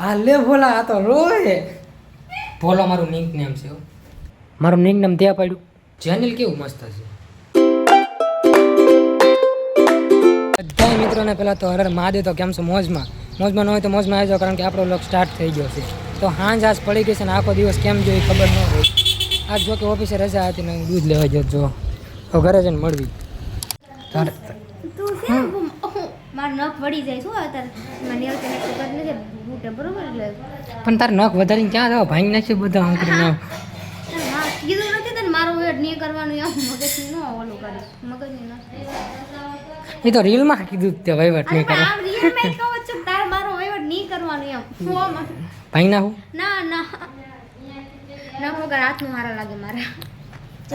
આ લે ભોલા આ તો રોય. ભોલો મારું નિક નેમ છે. મારું નિક નેમ ત્યાં પાડ્યું. ચેનલ કેવું મસ્ત છે. બધા મિત્રોને પહેલાં તો હર મહાદેવ. તો કેમ છો? મોજમાં ન હોય તો મોજમાં આવી જાઓ, કારણ કે આપણો વ્લોગ સ્ટાર્ટ થઈ ગયો છે. તો આજ પડી ગઈ છે ને આખો દિવસ કેમ જોઈ ખબર ન હોય. આજ જો કે ઓફિસે રજા હતી ને દૂધ લેવા ગયો જો તો ઘરે જઈને મળવી. મારું નખ વળી જાય શું અત્યારે મને એવું તને ખબર નથી બૂટે બરોબર એટલે પણ તાર નખ વધારીને ક્યાં જાવ? ભાઈ નાખી બધા હું કરી નાખ. હા કીધું નથી તને મારું વેટ નહીં કરવાનું એમ મગજની ન ઓલું કરીશ મગજની ન એ તો રીલમાં કીધું તે વહીવટ નહીં કરે. આમ રિયલમાં કહું છું તારે મારો વહીવટ નહીં કરવાનું એમ ભાઈ નાખું ના ના નખ વગર હાથનું હારા લાગે મારા.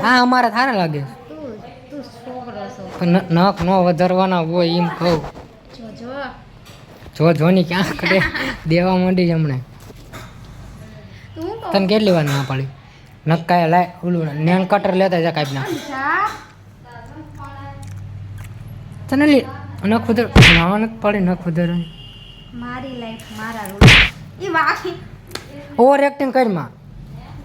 હા અમારે સારા લાગે તું છોકરો છો પણ નખ ન વધારવાના હોય એમ કહું. જો જોની ક્યાં કરે દેવા માંડી છે હમણે. તું કહું તને કેટલી વાર ના પાડી? નક્કાએ લાય ઓલું નેન કટર લેતા જા કાપી નાખ. તને લે નખ વધાર નાવા નથી પાડી નખ વધારવાની. મારી લાઈફ મારા રૂલ એ વાકી ઓવર એક્ટિંગ કરીમાં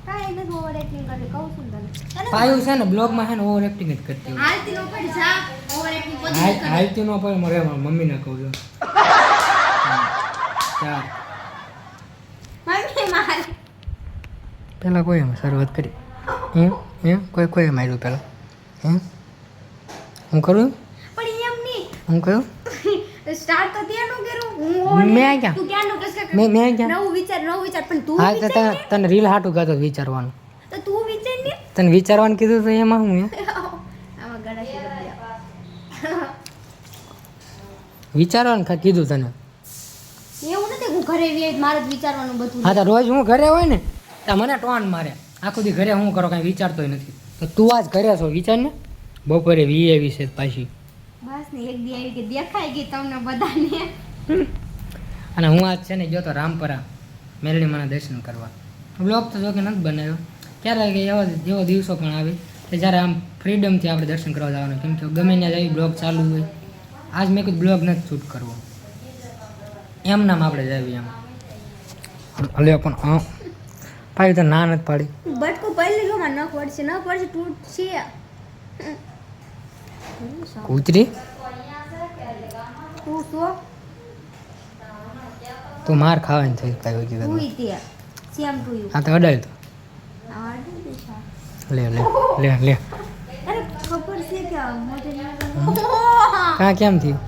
કાઈ નથી ઓવર એક્ટિંગ કરી કહું છું તને પાયું છે ને બ્લોગમાં છે ને ઓવર એક્ટિંગ જ કરતી હોય. હાલતી નો પડી જા ઓવર એક્ટિંગ પછી હાલતી ન પડે મારે મમ્મીને કહું છું. ચાલ મમ્મી મારી પેલા કોઈ એમ શરૂઆત કરી એમ કોઈ માર્યું પેલા હું કરું પણ એમ નહીં હું કરું સ્ટાર્ટ તો તેનું કર્યું હું મેં ક્યાં? તું ક્યાં નો કસ મેં ક્યાં? નવું વિચાર પણ તું હા તો વિચાર તને રીલ હાટું ગાતો વિચારવાનું. તો તું વિચાર ને તને વિચારવાનું કીધું તો એમાં હું આમાં ગળા શી વિચારવાનું કીધું તને. એવું નથી હું ઘરે વે મારે જ વિચારવાનું બધું હા તો રોજ હું ઘરે હોય ને તો મને ટોન મારે આખો દી ઘરે હું કરો કાંઈ વિચારતોય નથી. તો તું આજ ઘરે છો વિચાર ને બપોરે વીએ વિશે પાછી. બસ ને એક દી આવી કે દેખાઈ ગઈ તમને બધાને અને હું આજ છે ને ગયો તો રામપરા મેલડી માના દર્શન કરવા. બ્લોગ તો જો કે નથી બનાવ્યો. ક્યારે એવો દિવસો પણ આવે કે જ્યારે આમ ફ્રીડમથી આપણે દર્શન કરવા જવાનું, કેમ કે ગમે ત્યાં જઈ બ્લોગ ચાલુ હોય. આજ મેં કીધું બ્લોગ નથી શૂટ કરવો, એમ નામ આપણે જાવી એમ. હલે પણ હા પાડી તો ના નથી પાડી. બટકું પહેલી જો માં ન પડશે તૂટ છે કૂતરી તું તો તું માર ખાવાની થઈ કાંઈ હોય તું કીધું. તે સેમ ટુ યુ હા તો અડાય તો લે લે લે લે અરે ખબર છે કે મોટે કાં કેમ થયું?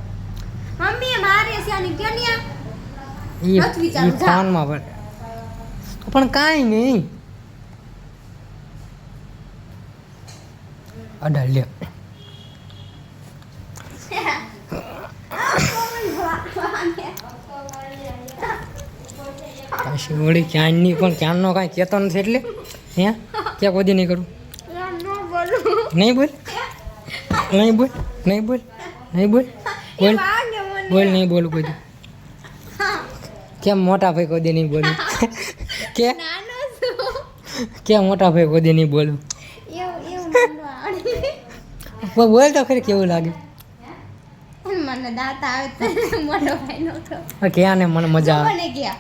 મમ્મી મારે છે આની કેનિયા એ નથી વિચારું, જા. ફોનમાં પડે પણ કાંઈ નહીં અડાય લે. પાછી વળી ક્યાંની પણ ક્યાંનો કાંઈ કહેતો નથી એટલે હે ક્યાં કોઈ નહીં કરું. નહીં બોલ નહીં બોલ નહીં બોલ નહીં બોલ બોલ બોલ નહીં બોલું કોઈ દી. કેમ મોટા ભાઈ કોઈ દી નહીં બોલું કે કેમ મોટા ભાઈ કોઈ દી નહીં બોલું બોલ તો ખરી કેવું લાગે. મને દાંત આવે તો મોટો ભાઈ નતો ક્યાં ને મને મજા આવે. કોને ગયા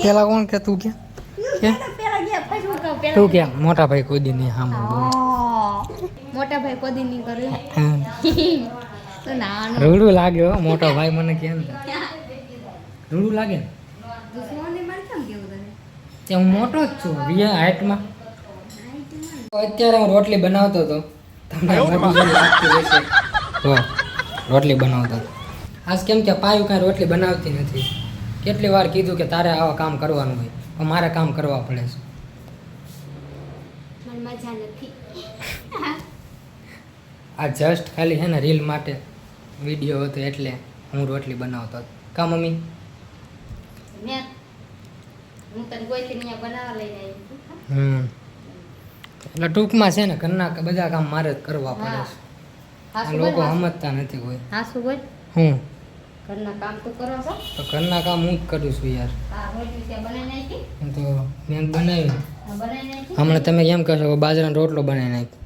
પેલા કોણ કે તું કે પેલા ગયા પછી હું કહું તું કે મોટા ભાઈ કોઈ દી નહીં સાંભળ બોલ. મોટા ભાઈ કોદી નહીં કરે તો નાનો રૂડું લાગે હો મોટો ભાઈ મને કેમ રૂડું લાગે ને દુશ્મનને મારે કેમ કેવું તને તે હું મોટો જ છું રિયા હાઈટમાં. અત્યારે હું રોટલી બનાવતો હતો તમને મોટી લાગતી રહેશે. તો રોટલી બનાવતો હતો આજ કેમ કે પાયું કાંઈ રોટલી બનાવતી નથી. કેટલી વાર કીધું કે તારે આવા કામ કરવાનું હોય પણ મારે કામ કરવા પડે છે. મને મજા નથી આ જસ્ટ ખાલી છે ને રીલ માટે વિડીયો હતો એટલે હું રોટલી બનાવતો હતો. કા મમ્મી? હું તને કોઈથી અહીંયા બનાવવા લઈને આવી એટલે ટૂંકમાં છે ને ઘરના બધા કામ મારે જ કરવા પડે છે. આ લોકો સમજતા નથી કોઈ. હા શું બોલ હું ઘરના કામ તું કરો છો તો ઘરના કામ હું જ કરું છું યાર. આ રોટલી તે બનાવી નાખી હું તો મેં બનાવ્યું. બનાવી નાખી હમણાં તમે કેમ કહેશો કે બાજરાનો રોટલો બનાવી નાખ્યો.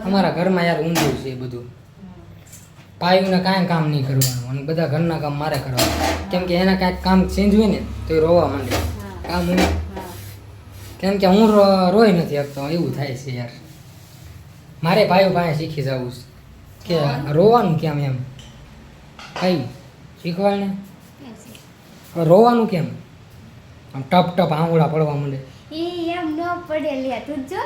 અમારા ઘરમાં યાર ઊંધિયું છે એ બધું પાયુને કાંઈ કામ નહીં કરવાનું અને બધા ઘરના કામ મારે કરવાનું કેમ કે એના કાંઈક કામ ચેન્જ હોય ને તો એ રોવા માંડે કામ હું કેમ કે હું રોઈ નથી શકતો એવું થાય છે યાર મારે પાયુ પાસે શીખી જવું છે કે રોવાનું કેમ એમ કયું શીખવાડ ને રોવાનું કેમ આમ ટપ ટપ આંગળા પડવા માંડે એ એમ ન પડે લે તું જો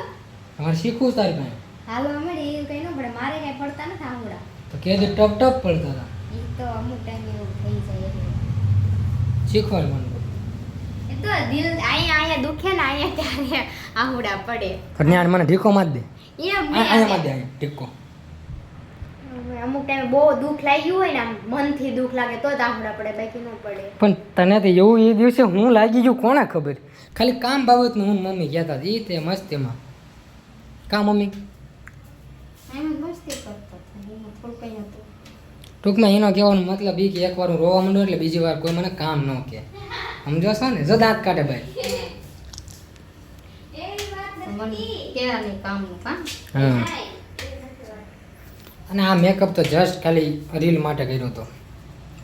તમારે શીખવું તારી પાસે હાલવા મળે એવું કઈ ન પડે મારે કઈ પડતા નથી આંગળા તો કે ટપ ટપ પડતા હતા એ તો અમુક ટાઈમ એવું થઈ જાય એટલે શીખવાડ મને એ તો દિલ અહીંયા દુખે ને અહીંયા ત્યારે આંગળા પડે કન્યાણ મને ઢીકો માર દે એમ અહીંયા માર દે અહીંયા ઢીકો અમુક ટાઈમે બહુ દુઃખ લાગ્યું હોય ને આમ મનથી દુઃખ લાગે તો જ આંગળા પડે બાકી ન પડે પણ તને તો એવું એ દિવસે હું લાગી ગયું કોને ખબર ખાલી કામ બાબતનું હું ને મમ્મી કહેતા હતા એ તે મસ્ત એમાં કા મમ્મી એમ મસ્તી કરતા હતા એમાં થોડું કંઈ હતું ટૂંકમાં એનો કહેવાનો મતલબ એ કે એકવાર હું રોવા માંડું એટલે બીજી વાર કોઈ મને કામ ન કહે સમજો છો ને જો દાંત કાઢે ભાઈ કેળાની કામનું કામ હા અને આ મેકઅપ તો જસ્ટ ખાલી રીલ માટે કર્યો હતો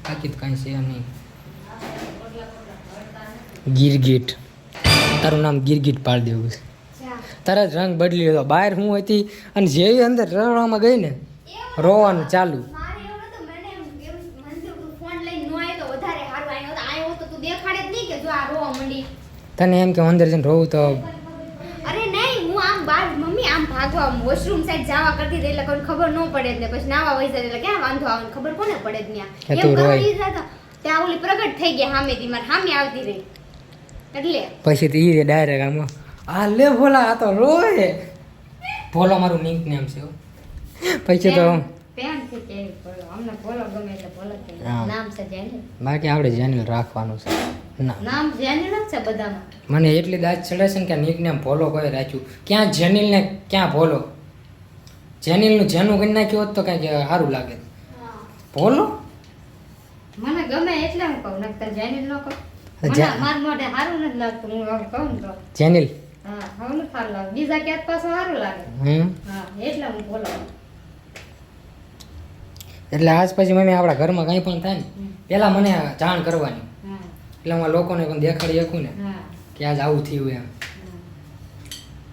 બાકી તો કાંઈ છે નહીં ગીરગીટ તારું નામ ગીરગીટ પાડી દેવું છે તરત રંગ બદલી લીધો બહાર હું હતી અને જેવી અંદર રડવામાં ગઈ ને રોવાનું ચાલુ મારે એવું નતું મને એમ મન તો ફોન લઈને નો આવ્યો તો વધારે સારું આવ્યો તો તું દેખાડે જ નહીં કે જો આ રોવા મંડી તને એમ કે હું અંદર જઈને રોવું તો અરે નહીં હું આમ બાર મમ્મી આમ ભાગવા વોશરૂમ સાઈડ જવા કરતી હતી એટલે કોઈ ખબર ન પડે એટલે પછી નાવા વઈ જાય એટલે ક્યાં વાંધો આવે ખબર કોને પડે જ કે ત્યાં તું એમ રોય. કરી જતા ત્યાં ઓલી પ્રગટ થઈ ગયા સામેથી મારે સામે આવતી રહી એટલે પછી તો એ ડાયરેક્ટ આમ આ લે ભોલા આ તો રોય ભોલો મારું નિક નેમ છે હો. પછી તો પ્રેમથી કેવી બોલો અમને બોલો ગમે એટલે બોલો કે હા. નામ છે જેનિલ બાકી આપણે જેનિલ રાખવાનું છે ના નામ જેનિલ જ છે બધામાં મને એટલી દાજ ચડે છે ને કે નિક નેમ ભોલો કોઈ રાખ્યું ક્યાં જેનિલ ને ક્યાં ભોલો જેનિલનું જેનું કરી નાખ્યું હોત તો કંઈક સારું લાગે ભોલો મને ગમે એટલે હું કહું નકર જેનિલ ન કહું જા- માર મોઢે સારું નથી લાગતું હું હવે કહું ને તો જેનિલ હા હવે નથી સારું લાગે બીજા ક્યાંક પાછું સારું લાગે હા એટલે હું બોલો એટલે આજ પછી મમ્મી આપણા ઘરમાં કંઈ પણ થાય ને પહેલાં મને જાણ કરવાની હા એટલે હું આ લોકોને પણ દેખાડી શકું ને હા કે આજ આવું થયું એમ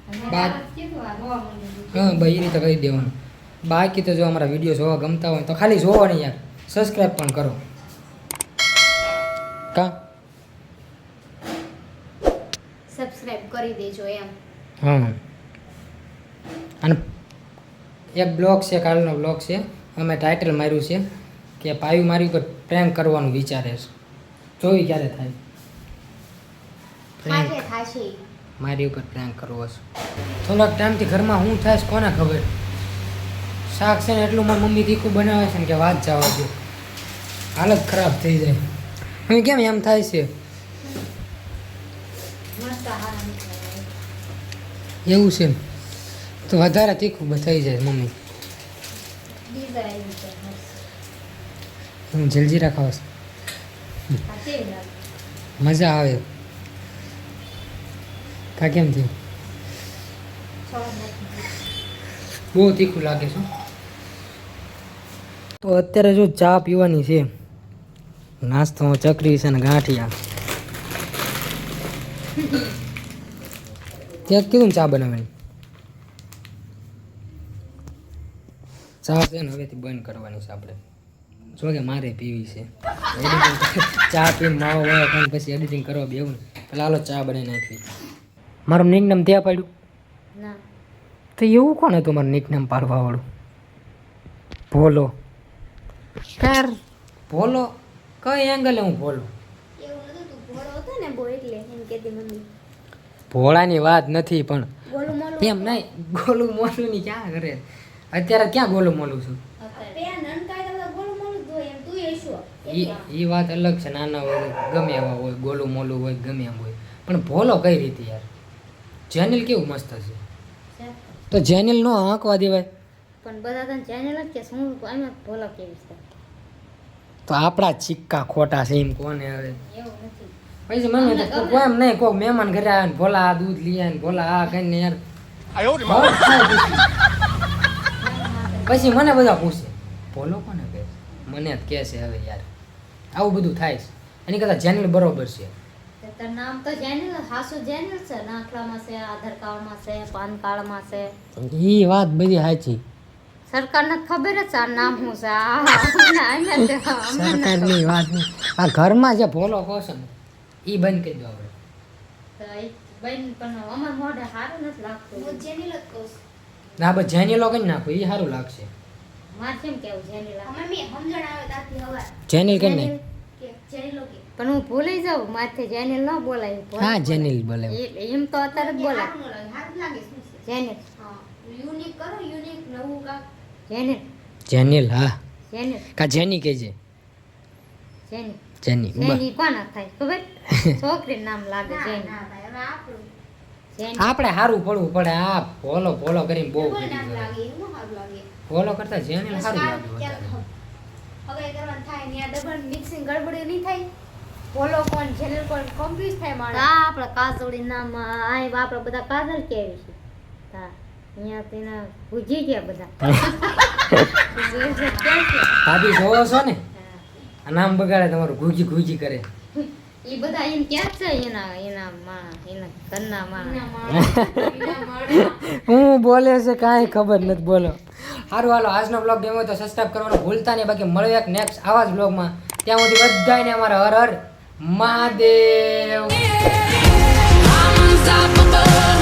અને બાદ- આ કીધું આ રોવા માંડ્યું. હા ભાઈ એ રીતે કહી દેવાનું બાકી તો જો અમારા વિડીયો જોવા ગમતા હોય તો ખાલી જોવો નહીં યાર સબસ્ક્રાઈબ પણ કરો કા સબસ્ક્રાઇબ કરી દેજો એમ હા અને એક બ્લોગ છે કાલનો બ્લોગ છે અમે ટાઇટલ માર્યું છે કે પાયું મારી ઉપર પ્રેન્ક કરવાનું વિચારે છે જોઈ ક્યારે થાય પ્રેન્ક થાશે થાશે મારી ઉપર પ્રેન્ક કરવો છે થોડાક ટાઈમથી ઘરમાં શું થાય છે કોને ખબર શાક છે ને એટલું મારી મમ્મી તીખું બનાવે છે ને કે વાત જવા દો હાલત ખરાબ થઈ જાય મમ્મી કેમ એમ થાય છે મસ્ત હારા નીકળે. એવું છે તો વધારે તીખું થઈ જાય મમ્મી બીજા આવી છે મસ્ત. હું જલજીરા ખાવ છું આ કેવી લાગે? મજા આવે કા કેમ થયું સ્વાદ નથી. બહુ તીખું લાગે છે તો અત્યારે જો ચા પીવાની છે નાસ્તો ચકરી છે ને ગાંઠિયા ત્યાં કીધું ને ચા બનાવવાની ચા છે ને હવેથી બંધ કરવાની છે આપણે જો કે મારે પીવી છે Editing ચા પીને માવો વાવો ખાઈને પછી એડિટિંગ કરવા બેવું ને પેલા હાલો ચા બનાવી નાખવી મારું નિકનેમ ત્યાં પાડ્યું ના તો એવું કોણ હતું મારું નિકનેમ પાડવાવાળું ભોલો યાર ભોલો કઈ એંગલે હું ભોલો એવું નતું તું ભોળો હતો ને બહુ એટલે એમ કહેતી મમ્મી ભોળાની વાત નથી પણ ગોલું મોલું એમ નહીં ગોલું મોલું ની ક્યાં કરે અત્યારે ક્યાં ગોલું મોલું છું પેલા નનકાય તો બધા ગોલું મોલું જ હોય એમ તું એ શું એ વાત અલગ છે નાના હોય ગમે એવા હોય ગોલું મોલું હોય ગમે એમ હોય પણ ભોલો કઈ રીતે યાર જેનિલ કેવું મસ્ત છે તો જેનિલ નો આંકવા દેવાય પણ બધા તને ચેનલ જ કે શું એમ ભોલો કેવી છે તો આપણા સિક્કા ખોટા છે એમ કોને હવે એવું નથી પછી મમ્મી તો કોઈ એમ નહીં કોઈ મહેમાન ઘરે આવે ને ભોલા આ દૂધ લઈ આવે ને ભોલા આ કહીને યાર બહુ થાય પછી મને બધા પૂછે ભોલો કોને કહે મને જ કહે છે હવે યાર આવું બધું થાય છે એની કરતાં જેનલ બરોબર છે. તાર નામ તો જેનિલ હાસુ જેનિલ છે, નાખલામાં છે, આધાર કાર્ડમાં છે, પાન કાર્ડમાં છે. ઈ વાત બધી સાચી. સરકારને ખબર જ છે આ નામ શું છે. સરકારની વાત નહીં. આ ઘરમાં જે ભોલો કહો છો ને ઈ બંધ કરી દો આપણે. બેન પણ અમાર મોઢે સારું નથી લાગતું. હું જેનિલ જ કહું છું. ના બસ જેનીલો કરી નાખો ઈ સારું લાગશે. મારે કેમ કેવું જેનિલ આ? મમ્મી સમજણ આવે ત્યાંથી હવાર જેનિલ કરી નાખ. કે જેનિલો કે પણ હું ભૂલી જાઉં, મારથી જેનિલ ન બોલાય. હા જેનિલ બોલે. એમ તો અત્યારે જ બોલાય સારું ન લાગે, સારું લાગે શું છે? જેનિલ. હા યુનિક કરો, યુનિક નવું કાક. જેનિલ જેનિલ હા જેનિલ કા જેની કહેજે. જેનિલ જેની જેની કોના થાય ખબર? છોકરીનું નામ લાગે ના જેનિલ. ના ભાઈ હવે આપણું જેનિલ. આપણે સારું પડવું પડે. આ ભોલો ભોલો કરીને બહુ કોઈ નામ કરી લાગે એવું સારું લાગે. ભોલો કરતા જેનિલ બસ સારું કાંઈ લાગે ક્યાંક વધારે. હવે કરવાનું થાય ને આ ડબલ મિક્સિંગ ગડબડી નહીં થાય. બોલો કોણ જેનિલ કોણ કન્ફ્યુઝ થાય માણસ. હા આપણે કાજોડી નામ અહીં આપણે બધા કાજલ કેવી છે. હા અહીંયા તેના ભૂજી ગયા બધા. ભાભી જોવો છો ને આ નામ બગાડે તમારું ઘૂજી ઘૂજી કરે. એ બધા એમ ક્યાં છે એના એના માં એના ઘરના માં. હું બોલે છે કાંઈ ખબર નથી. બોલો સારું હાલો આજનો બ્લોગ ગમ્યો હોય તો સબસ્ક્રાઈબ કરવાનું ભૂલતા નહીં. બાકી મળ્યો એક નેક્સ્ટ આવા જ બ્લોગમાં. ત્યાં સુધી બધાને અમારા હર હર મહાદેવ. Unstoppable.